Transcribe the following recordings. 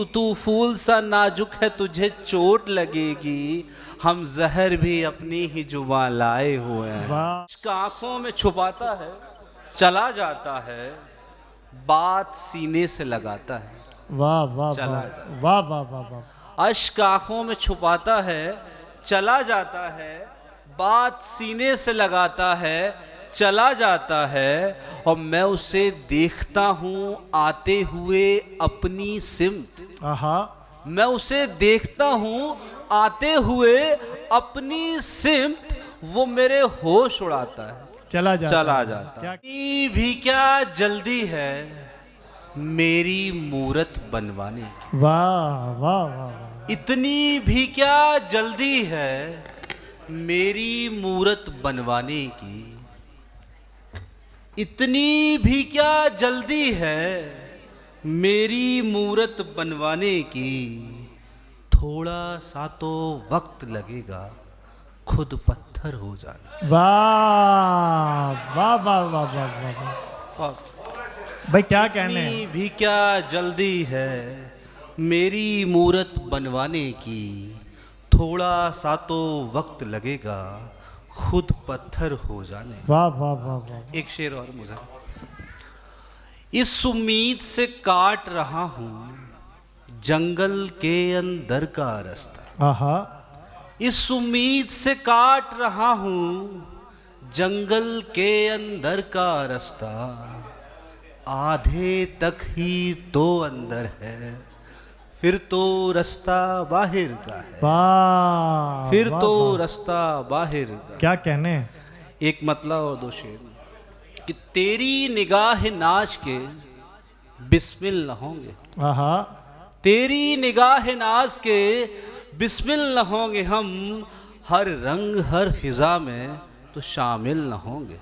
तू फूल सा नाजुक है, तुझे चोट लगेगी, हम जहर भी अपनी ही जुबान लाए हुए हैं। वाह आंखों में छुपाता है, चला जाता है, बात सीने से लगाता है। वाह वाह चला वाह जाता। वाह वाह वाह वाह। अश्क आंखों में छुपाता है, चला जाता है, बात सीने से लगाता है, चला जाता है, और मैं उसे देखता हूँ आते हुए अपनी सिमत। आहा मैं उसे देखता हूँ आते हुए अपनी सिमत, वो मेरे होश उड़ाता है, चला जाता क्या है। भी क्या जल्दी है मेरी मूरत बनवाने की, वाह वाह वाह वाह। इतनी भी क्या जल्दी है मेरी मूरत बनवाने की, इतनी भी क्या जल्दी है मेरी मूरत बनवाने की, थोड़ा सा तो वक्त लगेगा खुद पत्थर हो जाना। वाह वाह वाह वाह वाह वाह वाह। भाई क्या कहने इतनी भी क्या जल्दी है मेरी मूरत बनवाने की, थोड़ा सा तो वक्त लगेगा खुद पत्थर हो जाने। वाह वाह वाह वाह। एक शेर और मुझे। इस उम्मीद से काट रहा हूं जंगल के अंदर का रास्ता, आहा इस उम्मीद से काट रहा हूं जंगल के अंदर का रास्ता, आधे तक ही तो अंदर है, फिर तो रास्ता बाहर का है, वाह फिर वाह, तो वाह। रास्ता बाहर का। क्या कहने एक मतलब और दो शेर कि तेरी निगाह नाच के बिस्मिल न होंगे, आहा तेरी निगाह नाज के बिस्मिल न होंगे हम, हर रंग हर फिजा में तो शामिल न होंगे,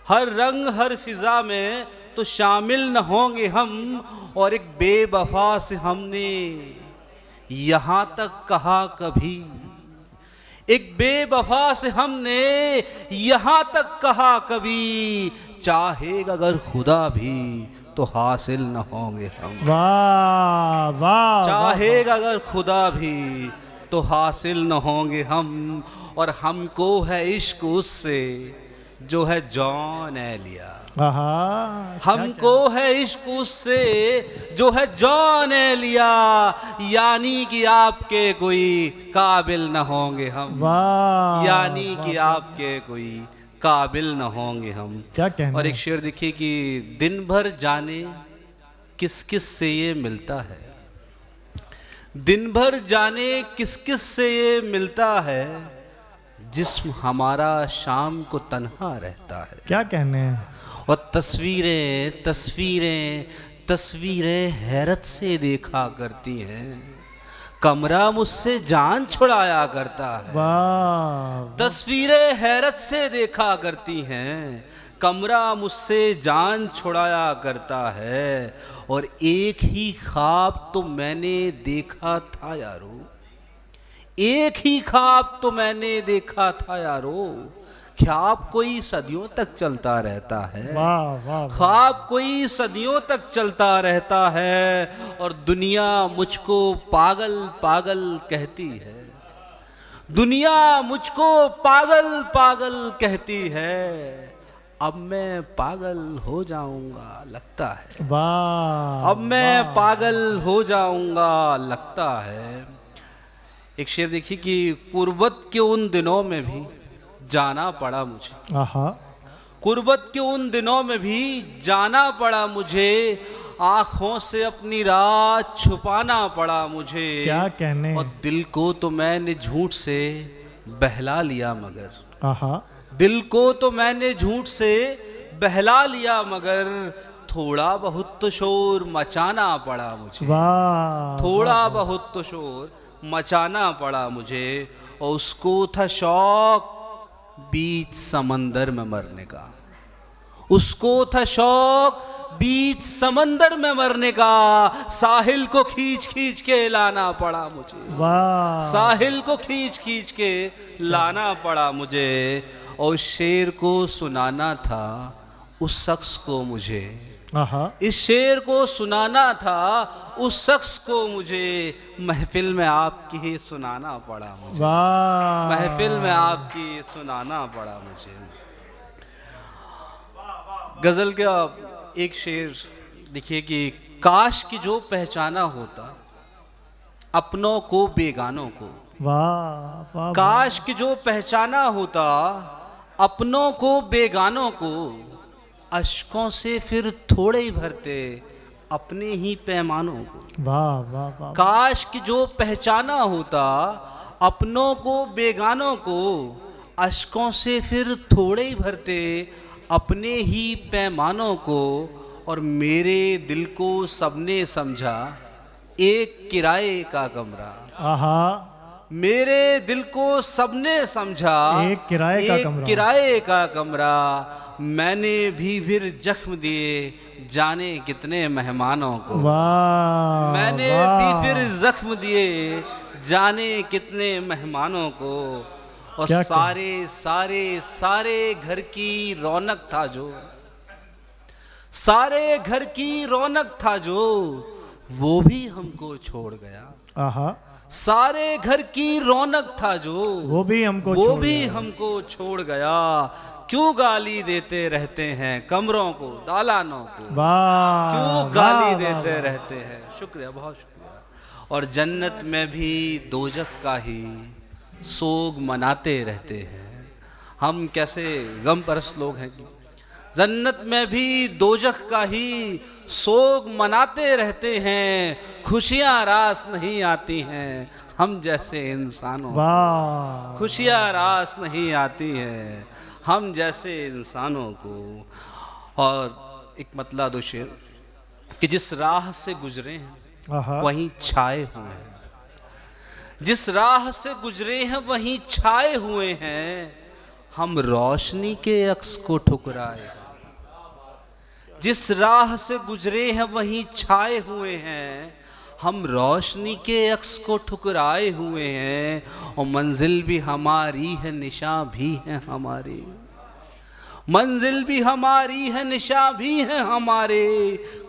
हर रंग हर फिजा में तो शामिल न होंगे हम, और एक बेवफा से हमने यहाँ तक कहा कभी, एक बेवफा से हमने यहाँ तक कहा कभी, चाहेगा अगर खुदा भी तो हासिल न होंगे हम, वाह वाह चाहेगा अगर खुदा भी तो हासिल न होंगे हम, और हमको है इश्क उससे जो है जॉन एलिया, आहा हमको है इश्क उससे जो है जॉन एलिया, यानी कि आपके कोई काबिल न होंगे हम, वाह यानी कि आपके कोई काबिल न होंगे हम। क्या कहना और एक शेर देखिए कि दिन भर जाने किस किस से ये मिलता है, दिन भर जाने किस किस से ये मिलता है, जिस्म हमारा शाम को तन्हा रहता है। क्या कहने और तस्वीरें तस्वीरें तस्वीरें हैरत से देखा करती हैं, कमरा मुझसे जान छुड़ाया करता है। वाह तस्वीरें हैरत से देखा करती हैं, कमरा मुझसे जान छुड़ाया करता है, और एक ही ख्वाब तो मैंने देखा था यारो, एक ही ख्वाब तो मैंने देखा था यारो, ख्वाब कोई सदियों तक चलता रहता है, वाह वाह ख्वाब कोई सदियों तक चलता रहता है, और दुनिया मुझको पागल पागल कहती है, दुनिया मुझको पागल पागल कहती है, अब मैं पागल हो जाऊंगा लगता है, वाह अब मैं पागल हो जाऊंगा लगता है। एक शेर देखिए कि कुर्बत के उन दिनों में भी जाना पड़ा मुझे, आहा कुर्बत के उन दिनों में भी जाना पड़ा मुझे, आंखों से अपनी रात छुपाना पड़ा मुझे, क्या कहने और दिल को तो मैंने झूठ से बहला लिया मगर, आहा दिल को तो मैंने झूठ से बहला लिया मगर, थोड़ा बहुत तो शोर मचाना पड़ा मुझे, वाह थोड़ा बहुत तो शोर मचाना पड़ा मुझे, और उसको था शौक बीच समंदर में मरने का, उसको था शौक बीच समंदर में मरने का, साहिल को खींच खींच के लाना पड़ा मुझे, वाह साहिल को खींच खींच के लाना पड़ा मुझे, और शेर को सुनाना था उस शख्स को मुझे इस शेर को सुनाना था उस शख्स को, मुझे महफिल में आपकी ही सुनाना पड़ा मुझे, महफिल में आपकी सुनाना पड़ा मुझे। गजल का एक शेर देखिए कि काश की जो पहचाना होता अपनों को बेगानों को, वाह काश की जो पहचाना होता अपनों को बेगानों को, अश्कों से फिर थोड़े ही भरते अपने ही पैमानों को। वाह वाह वाह, काश की जो पहचाना होता अपनों को बेगानों को, अश्कों से फिर थोड़े ही भरते अपने ही पैमानों को। और मेरे दिल को सबने समझा एक किराए का कमरा, आहा, मेरे दिल को सबने समझा एक किराए का कमरा। मैंने भी फिर जख्म दिए जाने कितने मेहमानों को, वाह, मैंने भी फिर जख्म दिए जाने कितने मेहमानों को। और सारे सारे सारे घर की रौनक था जो, सारे घर की रौनक था जो, वो भी हमको छोड़ गया। आहा, सारे घर की रौनक था जो, वो भी हमको छोड़ गया। क्यों गाली देते रहते हैं कमरों को दालानों को, क्यों गाली देते रहते हैं। शुक्रिया, बहुत शुक्रिया। और जन्नत में भी दोजख का ही सोग मनाते रहते हैं। हम कैसे गम परस्त लोग हैं कि जन्नत में भी दोजख का ही सोग मनाते रहते हैं, खुशियां रास नहीं आती हैं हम जैसे इंसानों, खुशियां रास नहीं आती हैं हम जैसे इंसानों को। और एक मतला दो शेर कि जिस राह से गुजरे हैं वहीं छाए हुए हैं, जिस राह से गुजरे हैं वहीं छाए हुए हैं, हम रोशनी के अक्स को ठुकराए। जिस राह से गुजरे हैं वहीं छाए हुए हैं, हम रोशनी के अक्स को ठुकराए हुए हैं। और मंजिल भी हमारी है निशा भी है हमारी, मंजिल भी हमारी है निशा भी है हमारे,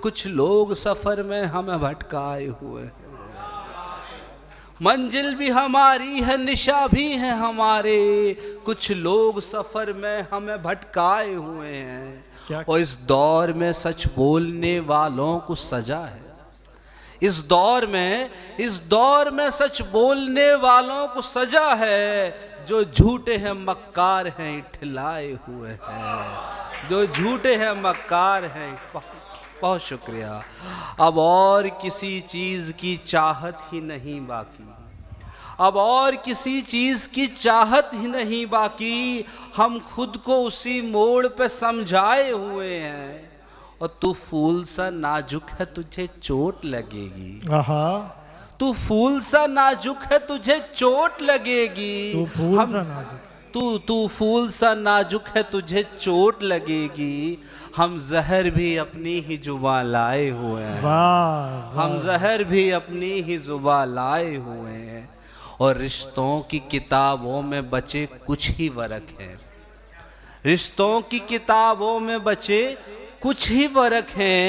कुछ लोग सफर में हमें भटकाए हुए हैं। मंजिल भी हमारी है निशा भी है हमारे, कुछ लोग सफर में हमें भटकाए हुए हैं। और इस दौर में सच बोलने वालों को सजा है, इस दौर में सच बोलने वालों को सजा है। जो झूठे हैं मक्कार हैं इठलाए हुए हैं, जो झूठे हैं मक्कार हैं। बहुत शुक्रिया। अब और किसी चीज़ की चाहत ही नहीं बाकी, अब और किसी चीज़ की चाहत ही नहीं बाकी, हम खुद को उसी मोड़ पे समझाए हुए हैं। और तू फूल सा नाजुक है तुझे चोट लगेगी, तू फूल सा नाजुक है तुझे चोट लगेगी, तू फूल सा नाजुक है तुझे चोट लगेगी। हम जहर भी अपनी ही जुबां लाए हुए हैं, हम जहर भी अपनी ही जुबां लाए हुए हैं। और रिश्तों की किताबों में बचे कुछ ही वरक हैं, रिश्तों की किताबों में बचे कुछ ही वरक हैं।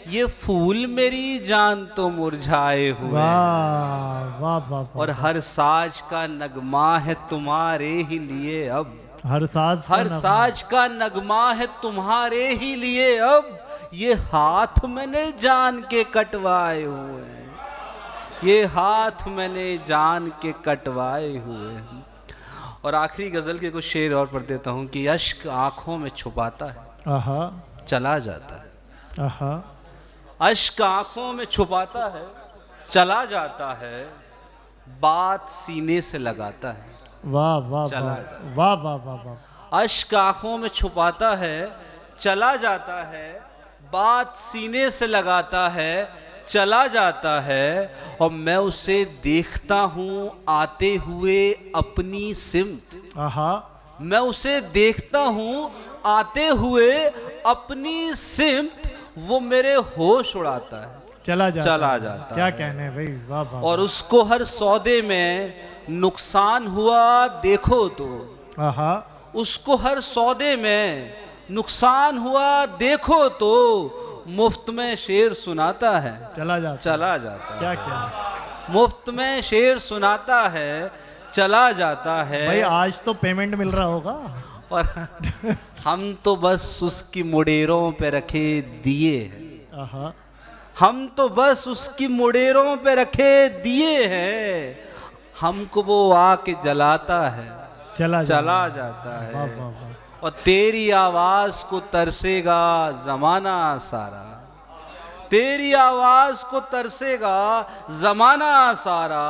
ये फूल मेरी जान तो मुरझाए हुए हैं। और हर साज का नगमा है तुम्हारे ही लिए अब, हर साज का नगमा है तुम्हारे ही लिए अब। ये हाथ मैंने जान के कटवाए हुए हैं, ये हाथ मैंने जान के कटवाए हुए हैं। और आखिरी गजल के कुछ शेर और पढ़ देता हूँ कि अश्क आंखों में छुपाता है चला जाता है, अश्क आंखों में छुपाता है चला जाता है, बात सीने से लगाता है वाह वाह चला वाह वाह वाह वाह। अश्क आंखों में छुपाता है चला जाता है, बात सीने से लगाता है चला जाता है। और मैं उसे देखता हूँ आते हुए अपनी सिमत, मैं उसे देखता हूँ आते हुए अपनी सिमत, वो मेरे होश उड़ाता है चला जाता क्या है। कहने भाई, वाह वाह। और उसको हर सौदे में नुकसान हुआ देखो तो, उसको हर सौदे में नुकसान हुआ देखो तो, मुफ्त में शेर सुनाता है, चला जाता चला जाता है। क्या क्या मुफ्त में शेर सुनाता है, चला जाता है। भाई आज तो पेमेंट मिल रहा होगा। और हम तो बस उसकी मुडेरों पे रखे दिए हैं, आहा, हम तो बस उसकी मुडेरों पे रखे दिए हैं, हमको वो आके जलाता है, चला जाता वाह, है। वाह, वाह। और तेरी आवाज को तरसेगा जमाना सारा, तेरी आवाज को तरसेगा जमाना सारा,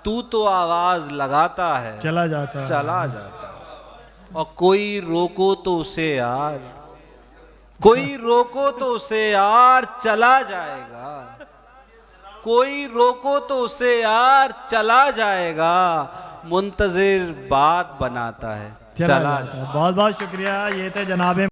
तू तो आवाज लगाता है, चला जाता है। चला जाता है। और कोई रोको तो उसे यार, कोई रोको तो उसे यार, चला जाएगा। कोई रोको तो उसे यार, चला जाएगा। मुंतजिर बात बनाता है, चला जाएगा। बहुत बहुत शुक्रिया। ये थे जनाबे